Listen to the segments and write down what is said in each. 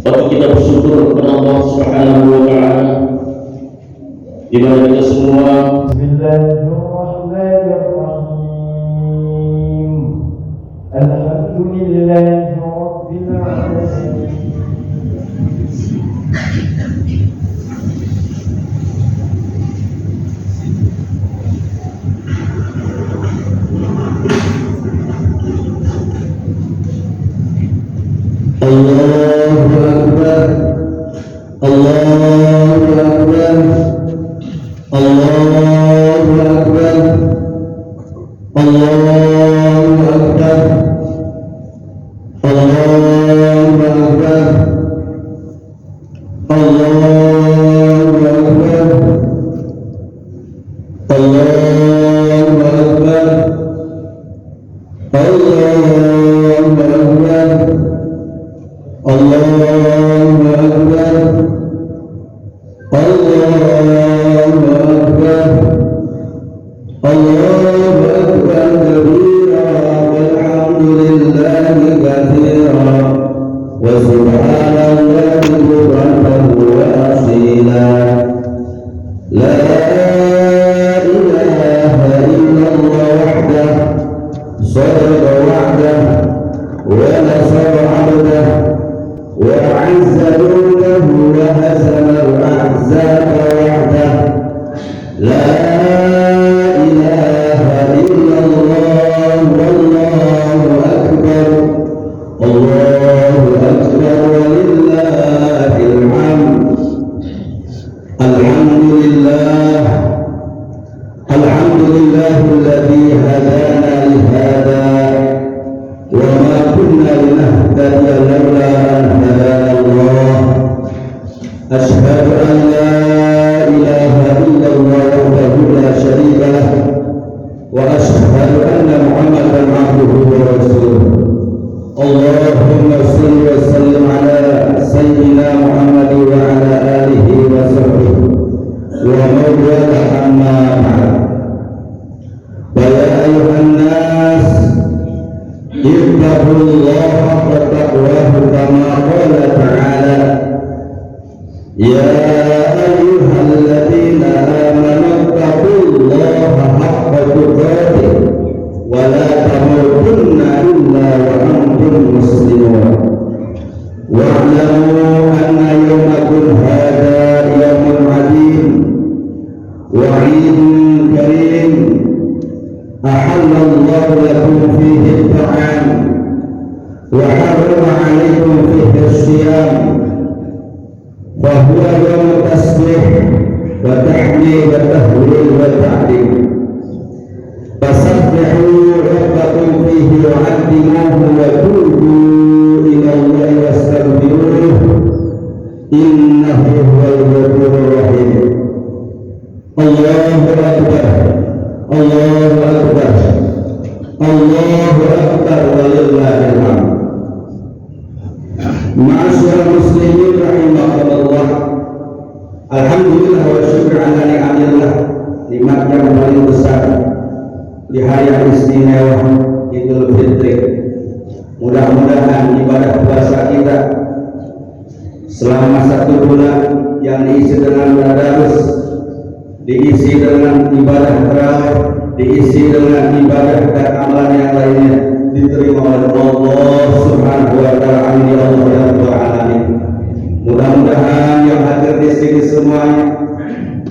Patut kita bersyukur kepada Allah Subhanahu wa taala di mana kita semua Bismillahirrahmanirrahim. Alhamdulillahi rabbil alamin. Allahu Akbar, Allahu Akbar, Allahu Akbar, Allahu Akbar, Allahu Akbar, Allahu Akbar, Allahu Akbar, Allahu Akbar. Allahu Akbar, Allahu Akbar, Allahu Akbar kabira, walhamdulillahi katsira, wa subhanallahi bukratan wa asila. La ilaha illallah wahdah, sadaqa wa'dah, wa nasara 'abdah, وأعز جنده وهزم الأحزاب وحده. لا إله إلا الله والله أكبر، الله أكبر ولله الحمد. الحمد لله، الحمد لله الذي هدانا لهذا وما كنا لنهتدي لولا أن هدانا الله. أشهد أن لا إله إلا الله وحده لا شريك له، وأشهد أن محمدا عبده ورسوله. اللهم صل وسلم على سيدنا محمد وعلى آله وصحبه ومن والاه، أما بعد. فيا أيها الناس اتقوا الله حق تقواه كما قال تعالى: يا أيها الذين آمنوا اتقوا الله حق تقاته ولا تموتن إلا وأنتم مسلمون. واعلموا أن يومكم هذا يوم عظيم وعيد كريم، أحل الله لكم فيه الطعام وحرم عليكم فيه الصيام، وهو يوم تسبيح وتحميد وتهليل وتعظيم. فسبحوا ربكم فيه وعظموه وتوبوا إلى الله واستغفروه إنه هو الغفور الرحيم. الله أكبر، Allahu Akbar, Allahu Akbar walillahil hamd. Ma'asyiral muslimin rahimakumullah. Alhamdulillah wa syukur ala ni'amillah, nikmat yang paling besar di hari yang istimewa Idul Fitri. Mudah-mudahan ibadah puasa kita selama 1 bulan yang diisi dengan tadarus, diisi dengan ibadah tarawih, diisi dengan ibadah dan amalan yang lainnya diterima oleh Allah Subhanahu wa taala. Amin ya Allah ya rabbal alamin. Mudah-mudahan yang hadir di sini semuanya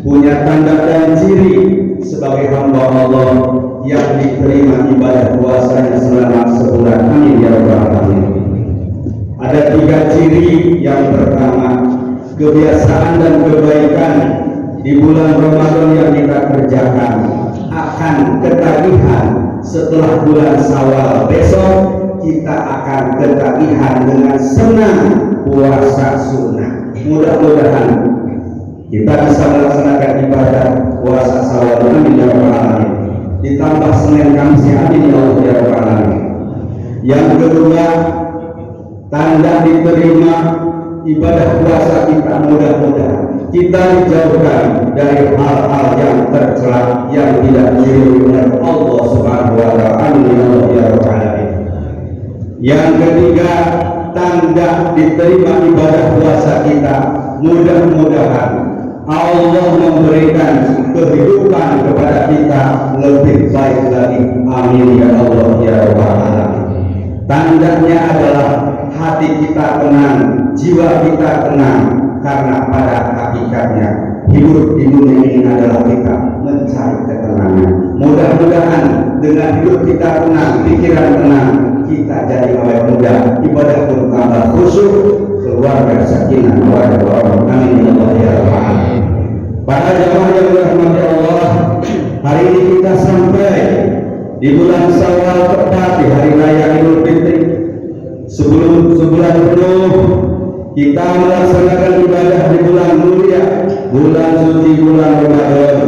punya tanda dan ciri sebagai hamba Allah yang diterima ibadah puasanya selama sebulan. Amin ya rabbal alamin. Ada 3 ciri. Yang pertama, kebiasaan dan kebaikan di bulan Ramadan yang kita kerjakan akan ketagihan setelah bulan Syawal. Besok kita akan ketagihan dengan senang puasa sunnah. Mudah-mudahan kita bisa melaksanakan ibadah puasa Syawal. Amin ya rabbal alamin. Ditambah Senin Kamis, amin ya Allah ya rabbal alamin. Yang kedua, tanda diterima ibadah puasa kita, mudah-mudahan kita dijauhkan dari hal-hal yang tercela yang tidak diridhoi oleh Allah Subhanahu wa taala. Amin ya rabbal alamin. Yang ketiga, tanda diterima ibadah puasa kita. Mudah-mudahan Allah memberikan kehidupan kepada kita lebih baik lagi. Amin ya Allah ya Rabbal Alamin. Tandanya adalah hati kita tenang, jiwa kita tenang, karena pada hakikatnya hidup di dunia ini adalah kita mencari ketenangan. Mudah-mudahan dengan hidup kita tenang, pikiran tenang, kita jadi awet muda, ibadah pun tambah khusyuk, keluarga sakinah mawaddah warahmah. Amin ya Allah ya Rabbal Alamin. Para jamaah yang dirahmati Allah, hari ini kita sampai di bulan Syawal, tepat di hari raya Idul Fitri. Sebelum sebulan penuh kita melaksanakan ibadah di bulan mulia, bulan suci, bulan Ramadan.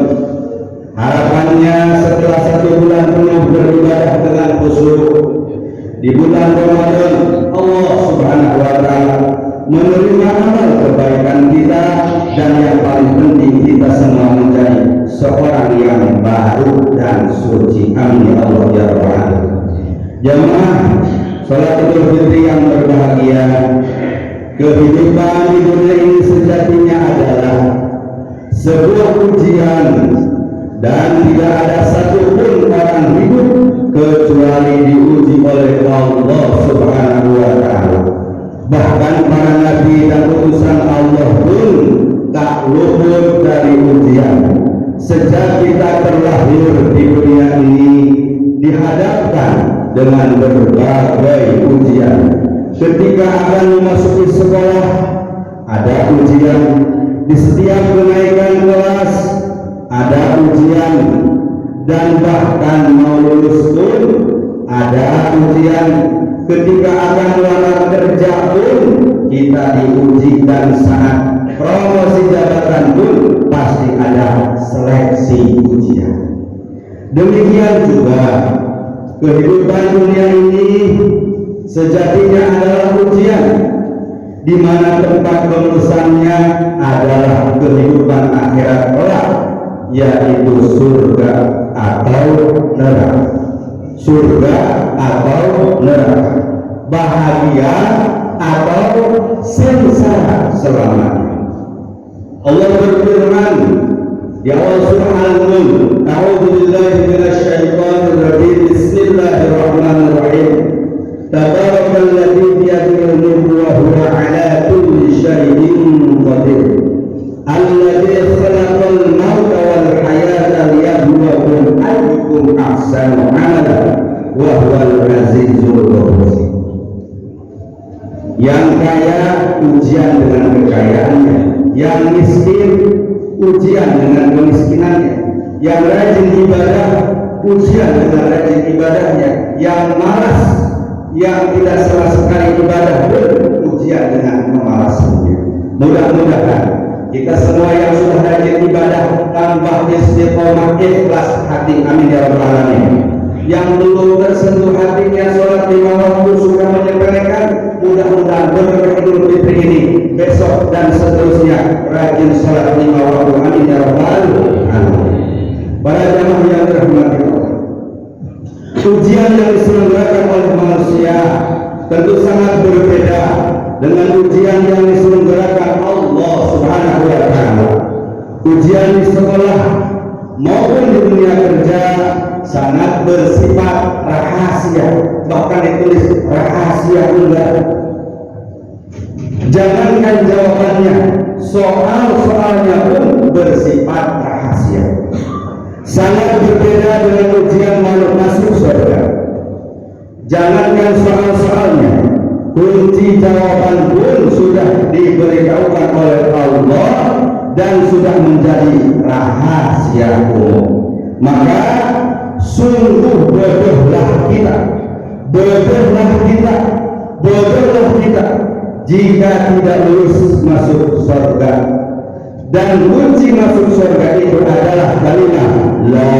Harapannya setelah 1 bulan penuh beribadah dengan khusyuk, di bulan Ramadan Allah Subhanahu wa taala menerima amal kebaikan kita, dan yang paling penting kita semua menjadi seorang yang baru dan suci. Amin ya Allah ya Rabbal Alamin. Jamaah salat Idul Fitri yang berbahagia, kehidupan di dunia ini sejatinya adalah sebuah ujian, dan tidak ada satupun orang hidup kecuali diuji oleh Allah Subhanahu wa taala. Bahkan para nabi dan utusan Allah pun tak luput dari ujian. Sejak kita terlahir di dunia ini dihadapkan dengan berbagai ujian. Ketika akan memasuki sekolah ada ujian, di setiap kenaikan kelas ada ujian, dan bahkan mau lulus pun ada ujian. Ketika akan melamar kerja pun kita diuji, dan saat promosi jabatan pun pasti ada seleksi ujian. Demikian juga kehidupan dunia ini sejatinya adalah ujian, di mana tempat lulusannya adalah kehidupan akhirat kelak, yaitu surga atau neraka. Surga atau neraka, bahagia atau sengsara selamanya. Allah berfirman di awal surah Al-Mulk, A'udzubillahi minasyaitonir rajim, Bismillahirrahmanirrahim. Tabarakalladzi biyadihil mulku wa huwa 'ala kulli syai'in qadir. Alladzi khalaqal mauta wal hayata liyabluwakum ayyukum ahsanu 'amalan wa huwal 'azizul ghafur. Yang kaya ujian dengan kekayaannya, yang miskin ujian dengan kemiskinannya, yang rajin ibadah ujian dengan rajin ibadahnya, yang malas, yang tidak sama sekali ibadah pun ujian dengan kemalasannya. Mudah-mudahan kita semua yang sudah rajin ibadah tambah istiqomah, ikhlas hati. Amin ya Rabbal Alamin. Yang belum tersentuh hatinya sholat 5 waktu sudah menyepelekan, mudah-mudahan berkah Idul Fitri ini besok dan seterusnya rajin sholat 5 waktu. Amin ya Rabbal Alamin. Para jamaah yang dirahmati Allah, ujian yang diselenggarakan oleh manusia tentu sangat berbeda dengan ujian yang diselenggarakan Allah Subhanahu wa taala. Ujian di sekolah maupun di dunia kerja sangat bersifat rahasia, bahkan ditulis rahasia enggak. Jangankan jawabannya, soal-soalnya pun bersifat rahasia. Sangat berbeda dengan ujian makhluk masuk surga. Jangankan soal-soalnya, kunci jawaban pun sudah diberitahukan oleh Allah dan sudah menjadi rahasia umum. Maka sungguh bodohlah kita, bodohlah kita jika tidak lulus masuk surga. Dan kunci masuk surga itu adalah kalimat la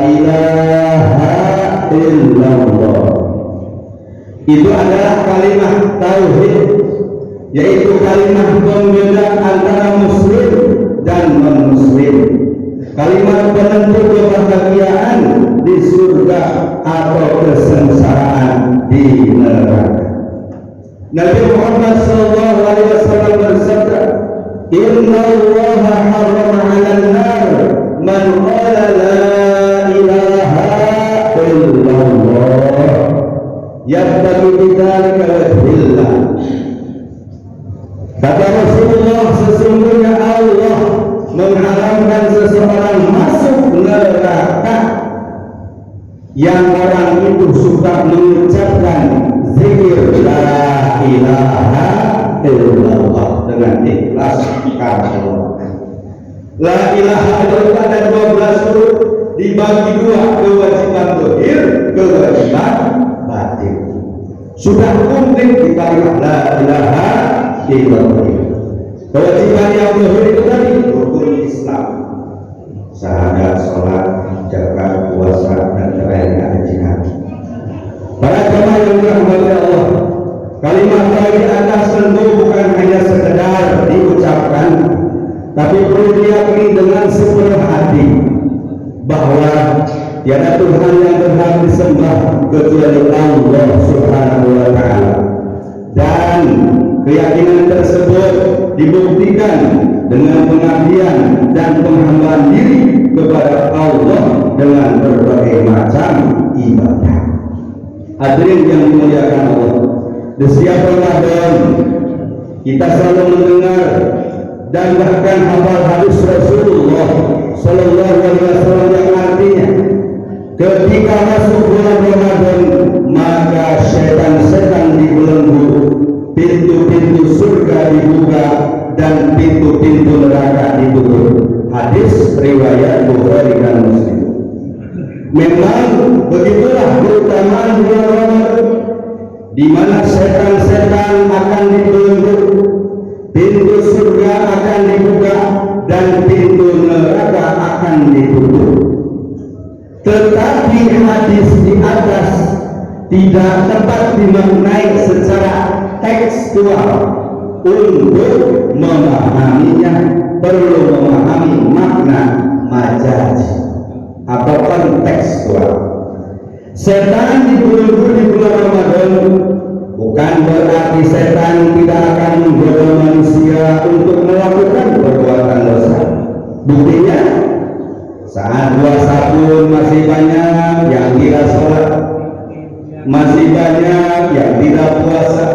ilaha illallah. Itu adalah kalimat tauhid, yaitu kalimat pembeda antara muslim dan non-muslim, kalimat penentu kebahagiaan di surga atau kesengsaraan di neraka. Nabi Muhammad sallallahu alaihi wasallam bersabda, "Inna Allah harrama 'alan nar man qala la ilaha illallah yabtaghi bidzalika wajhillah." Kata Rasulullah, sesungguhnya Allah mengharamkan seseorang masuk neraka yang orang itu suka mengucapkan zikir la ilaha illallah dengan ikhlas karena Allah. La ilaha illallah ada 12 huruf, dibagi dua, kewajiban zahir, kewajiban batin. Sudah komplit di kalimat la ilaha illallah. Kewajiban yang zahir itu tadi rukun Islam, syahadat, sholat, zakat, puasa, dan lainnya ada jihad. Para jemaah yang dirahmati Allah, kalimat tadi atas tentu bukan hanya sekedar diucapkan, tapi perlu diyakini dengan sepenuh hati bahwa tiada Tuhan yang berhak disembah kecuali Allah Subhanahu wa Ta'ala, dan keyakinan tersebut dibuktikan dengan pengabdian dan penghambaan diri kepada Allah dengan berbagai macam ibadah. Hadirin yang dimuliakan Allah, di setiap Ramadan kita selalu mendengar dan bahkan hafal hadis Rasulullah sallallahu alaihi wasallam yang artinya ketika masuk bulan Ramadan maka setan-setan dibelenggu, pintu-pintu surga dibuka dan pintu-pintu neraka ditutup. Hadis riwayat Bukhari dan Muslim. Memang begitulah keutamaan bulan Ramadan, di mana setan-setan akan dibelenggu, pintu surga akan dibuka dan pintu neraka akan ditutup. Tetapi hadis di atas tidak tepat dimaknai secara tekstual. Untuk memahaminya perlu memahami makna majazi atau kontekstual. Setan dibelenggu di bulan Ramadan bukan berarti setan tidak akan menggoda manusia untuk melakukan perbuatan dosa. Buktinya saat puasa pun masih banyak yang tidak sholat, masih banyak yang tidak puasa,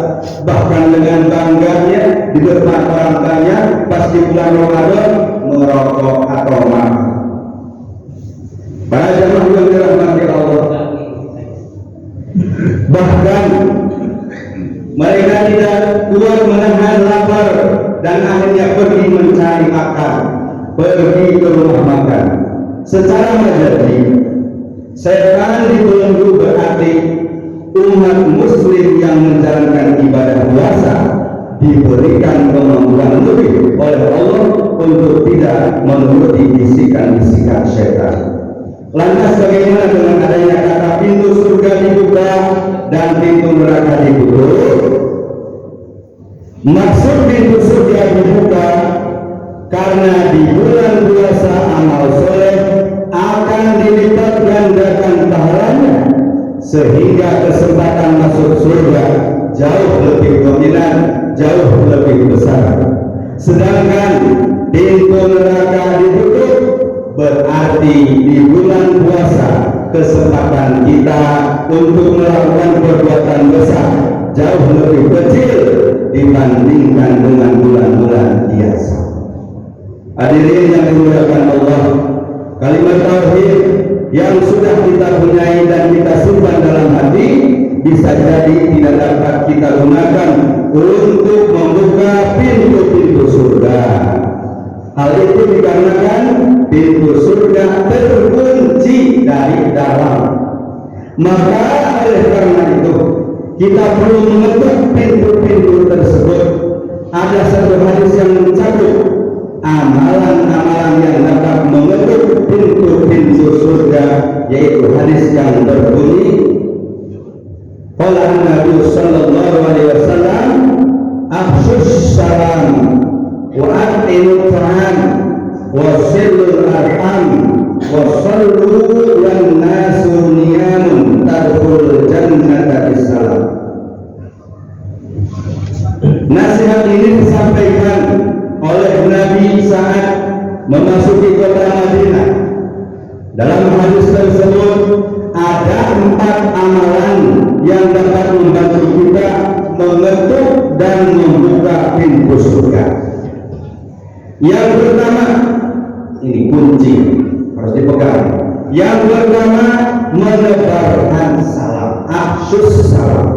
bahkan dengan bangganya di depan orang banyak pas di bulan Ramadan merokok atau makan. Para jemaah yang dirahmati Allah, bahkan mereka tidak kuat menahan lapar dan akhirnya pergi mencari makan, pergi ke rumah makan. Secara majazi, setan dibelenggu berarti umat muslim yang menjalankan ibadah puasa diberikan kemampuan lebih oleh Allah untuk tidak menuruti bisikan-bisikan setan. Lantas bagaimana dengan adanya kata pintu surga dibuka dan pintu neraka ditutup? Maksud pintu surga dibuka karena di bulan puasa amal soleh akan dilipat gandakan pahalanya, sehingga kesempatan masuk surga jauh lebih dominan, jauh lebih besar. Sedangkan pintu neraka ditutup berarti di bulan puasa kesempatan kita untuk melakukan perbuatan besar jauh lebih kecil dibandingkan dengan bulan-bulan biasa. Hadirin yang dimuliakan Allah, kalimat tauhid yang sudah kita punyai dan kita simpan dalam hati bisa jadi tidak dapat kita gunakan untuk membuka pintu-pintu surga. Hal itu dikarenakan pintu surga terkunci dari dalam. Maka oleh karena itu kita perlu mengetuk pintu-pintu tersebut. Ada satu hadis yang mencakup amalan-amalan yang dapat mengetuk pintu-pintu surga, yaitu hadis yang berbunyi, qala Nabi sallallahu alaihi wasallam, afshus salam wa atimu ta'am wa silul arham wa sallu wan nasu niyamun tadkhul jannata bisalam. Nasihat ini disampaikan oleh Nabi saat memasuki kota Madinah. Dalam hadis tersebut ada 4 amalan yang dapat membantu kita mengetuk dan membuka pintu surga. Yang pertama, ini kunci harus dipegang. Yang pertama, menebarkan salam, afsyus salam.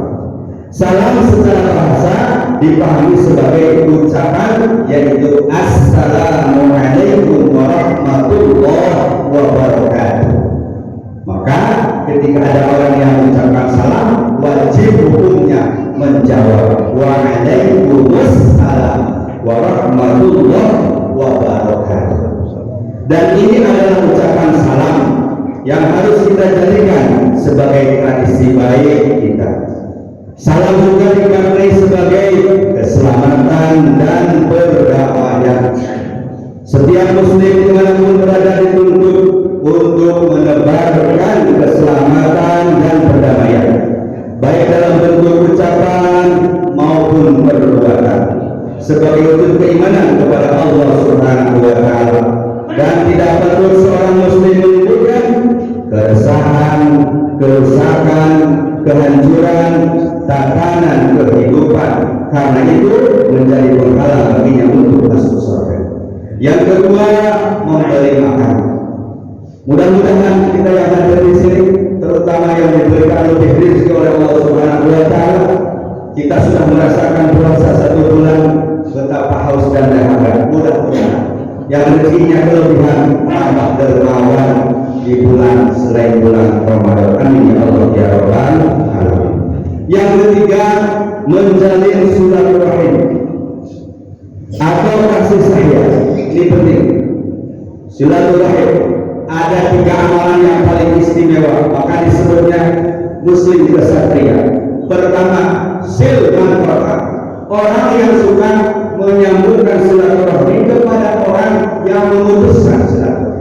Salam secara bahasa dipahami sebagai ucapan, yaitu Assalamualaikum warahmatullahi wabarakatuh. Maka ketika ada orang yang mengucapkan salam, wajib hukumnya menjawab Waalaikumsalam warahmatullahi wabarakatuh. Dan ini adalah ucapan salam yang harus kita jadikan sebagai tradisi baik kita. Salam juga dimaknai sebagai keselamatan dan perdamaian. Setiap muslim dimanapun berada dituntut untuk menebarkan keselamatan dan perdamaian, baik dalam bentuk ucapan maupun perbuatan, sebagai wujud keimanan kepada Allah Subhanahu wa Ta'ala. Dan tidak perlu seorang muslim menimbulkan keresahan, kerusakan, kehancuran, tatanan kehidupan, karena itu menjadi penghalang baginya untuk masuk surga. Yang kedua, memberi makan. Mudah-mudahan kita yang hadir di sini, terutama yang diberikan lebih rezeki oleh Allah Subhanahu wa Ta'ala, kita sudah merasakan puasa 1 bulan, betapa haus dan dahaga. Mudah-mudahan yang rezekinya kelebihan tambah dermawan di bulan selain bulan Ramadan. Amin ya Allah ya Rabbal alamin. Yang ketiga, menjalin silaturahim atau kasih sayang. Ini penting. Silaturahim ada 3 amalan yang paling istimewa, maka disebutnya muslim kesatria. Pertama, silman qata, orang yang suka menyambungkan silaturahmi kepada orang yang memutuskan silaturahmi.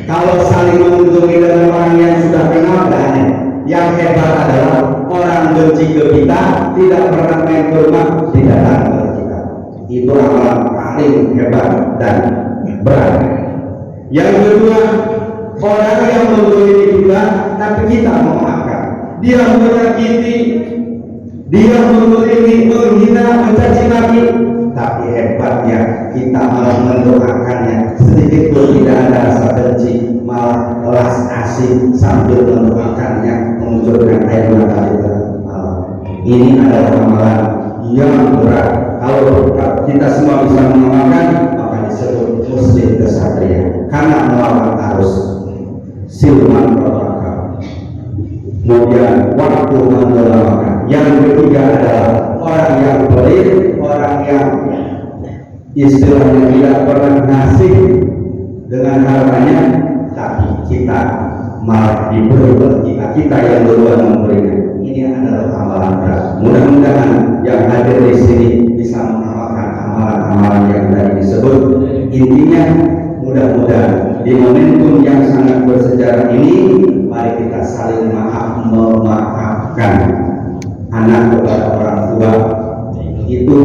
Kalau saling mengunjungi dengan orang yang sudah kenal, banyak. Yang hebat adalah orang benci ke kita, tidak pernah main ke rumah, tidak datang ke kita. Itu amalan paling hebat dan berat. Yang kedua, orang yang menzalimi kita, tapi kita memaafkan. Dia menyakiti, dia menzalimi, menghina, mencaci maki, tapi hebatnya kita malah mendoakannya. Sedikit pun tidak ada rasa benci, malah belas asih sambil mendoakannya, memunculkan air mata kita. Ini adalah amalan yang berat. Kalau kita semua bisa mengamalkan, maka disebut muslim kesatria, karena melawan arus silman protokol. Kemudian waktu mengelamakan. Yang ketiga adalah orang yang pelit, orang yang istilahnya tidak pernah ngasih dengan hartanya, tapi kita malah diberi kita yang duluan memberinya. Ini adalah amalan berat. Mudah-mudahan yang hadir di sini bisa mengamalkan amalan-amalan yang tadi disebut. Intinya, mudah-mudahan di momentum yang sangat bersejarah ini, mari kita saling memaafkan. Anak kepada orang tua itu,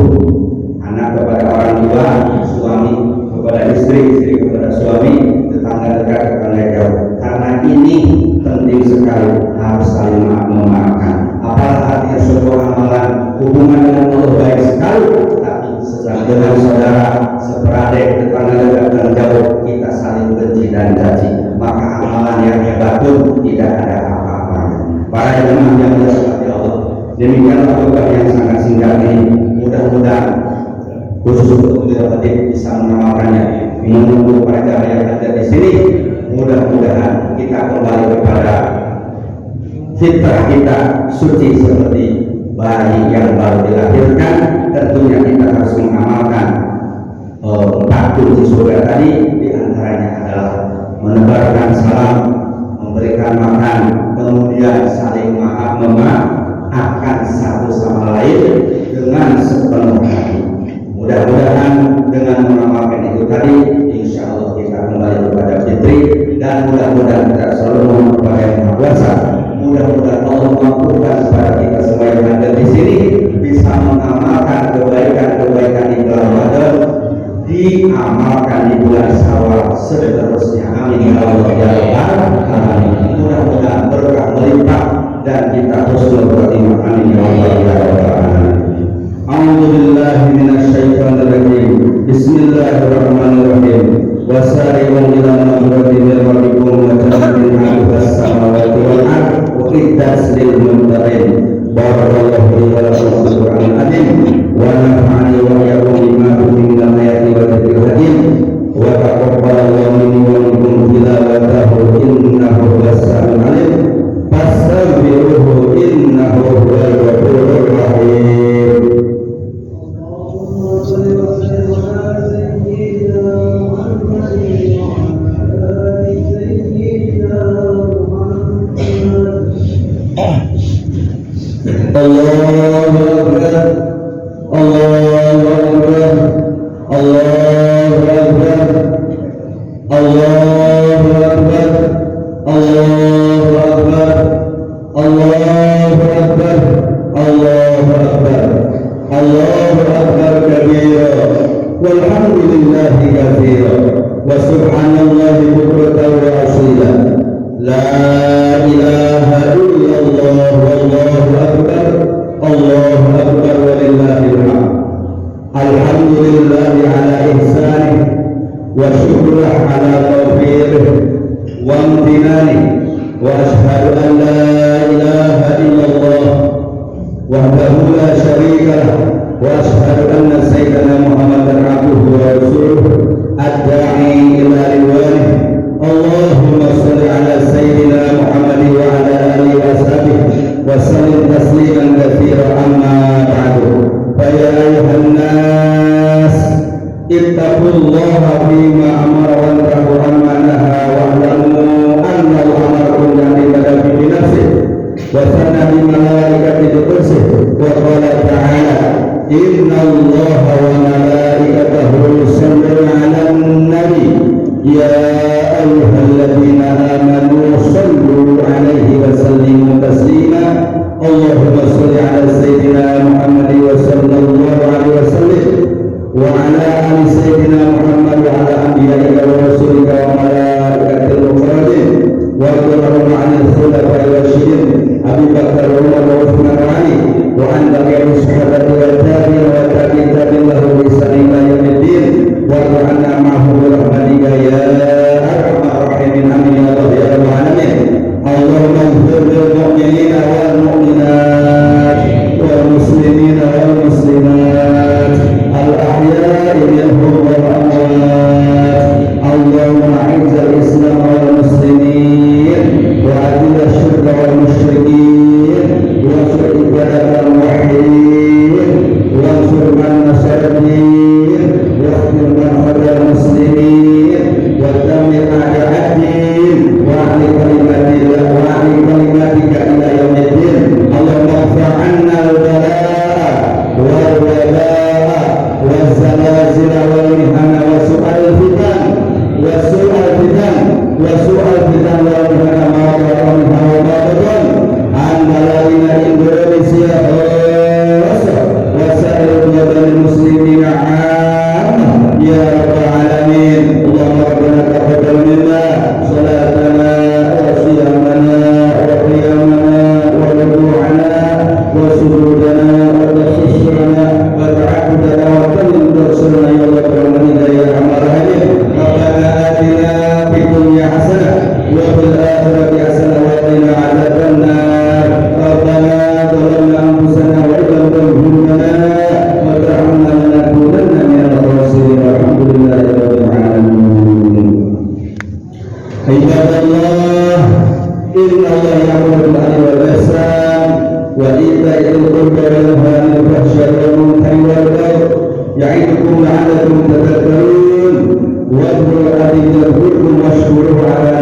anak kepada orang tua, suami kepada istri, istri kepada suami, tetangga dekat, tetangga jauh. Karena ini penting sekali, harus saling memaafkan. Apalah artinya sebuah amalan, hubungan dengan Allah baik sekali, tapi dengan saudara, seperadik, tetangga dekat dan jauh, kita saling benci dan caci, maka amalan yang hebat pun tidak ada apa-apanya. Para jemaah yang dirahmati Allah, demikianlah khutbah yang sangat singkat ini. Mudah-mudahan khusus untuk Khotib bisa mengamalkannya. Menunggu para yang ada di sini, mudah-mudahan kita kembali kepada fitrah kita, suci seperti bayi yang baru dilahirkan. Tentunya kita harus mengamalkan 4 kunci surga tadi. Di antaranya adalah menebarkan salam, memberikan makan, kemudian saling memaafkan satu sama lain dengan sepenuh hati. Mudah-mudahan dengan mengamalkan itu tadi, insya Allah kita kembali kepada fitri, dan mudah-mudahan kita selalu memperbaiki Maha Kuasa. Mudah-mudahan Allah mampukan kepada kita semua yang ada di sini bisa mengamalkan kebaikan A'udzu billahi minasy syaithanir rajim. Bismillahirrahmanirrahim. Wasari'u ila maghfiratin min rabbikum wa jannatin 'arduhas samawati wal ardh wa iddat lil muttaqin. Barakallahu li wa lakum fil Qur'anil azim wa nafa'ani wa iyyakum bima fihi min al-ayati wa dzikril hakim wa taqabbalallahu minni wa minkum tilawatahu innahu was-sami'ul 'alim. Fastaghfiruhu innahu huwal ghafurur rahim. Allahu Akbar, Allahu Akbar, Allahu Akbar, Allahu Akbar, Allahu Akbar, Allahu Akbar, Allahu Akbar, Allahu Akbar kabira, walhamdulillahi katsira, wa subhanallahi bukratan wa asila. La ilaha illallah wallahu akbar, Allahu akbar walillahil hamd. Alhamdulillahi ala ihsanih wa syukrah ala tawfiqih wa amtinanih wa ashhadu an la ilaha illallah wahdahu la syarika lah wa ashhadu anna sayyidana Muhammadan abduhu wa rasuluh ad-da'i ila ridwanih. Allahumma salli ala sayyidina Muhammad wa ala alihi wa sahbihi wa sallim tasliman katsiran amma ba'du. Fa ya ayyuhan nas ittaqullaha fima amara wa nahaa amma nahaa wa'lamu anna al-amra ya'lamu bi nafsihi wa sanna bi malaikatihi qudsihi wa qala ta'ala inna Allaha wa malaikatahu yusalluna 'alan nabi ya ayyuhalladzina amanu sallu 'alaihi wa sallimu taslima. Allahumma shalli 'ala sayyidina Muhammad wa sallallahu 'alaihi wa sallim wa 'ala ali sayyidina Muhammad wa 'ala anbiya'ika wa rasulika wa malaikatil muqarrabin wa qurratu 'anil khulafa'ir rasyidin Abu Bakar wa Umar wa Utsman wa Ali wa 'an baqiyati sahabati wa tabi'in wa tabi'in lahu bi ihsan ila yaumiddin wa 'anna ma'ahum bi rahmatika ya arhamar rahimin amin ya rabbal alamin. Allahumma ighfir lil mu'minina wal mu'minat wal muslimina wal muslimat al ahya'i minhum wal amwat. Allahumma a'izz al-islam wal muslimin wa adil ash-shirka wal musyrikin wa ansur ibadat al-muwahhidin wa ansur man nasara ad-din wa akhir man khadha al-muslimin wa damir a'da'ad-din wa ahli kalimatillah wa ahli kalimatika ila yaumiddin. Allahumma ighfir 'anna al-bala'a wal wabaa'a waz zalazila wal mihana wa su'al fitan wa su'al fitan wa su'al fitan wal mihana ma qala minha wa ma batan an baladina Indonesia wa sa'ir biladil muslimin 'amma ya rabbal alamin. Allahumma rabbana taqabbal minna salatana wa siyamana wa qiyamana wa ruku'ana wa sujudana wa tafsirana wa ta'abbudana wa tamim tafsirana ya Allah rahmani ya arhamar rahimin. Rabbana atina fid dunya hasanah wa fil akhirati hasanah wa qina adzaban nar. Rabbana zalamna anfusana wa illam taghfir lana wa tarhamna lanakunanna minal khasirin. Alhamdulillahi rabbil alamin. Ibadallah, inna Allah ya'muru bil 'adli wal ihsan wa itaa'il qurba wa yanha 'anil fahsya'i wal munkari wal baghi ya'idukum la'allakum tadhakkarun wa adhkuru yadhkurkum washkuruhu 'ala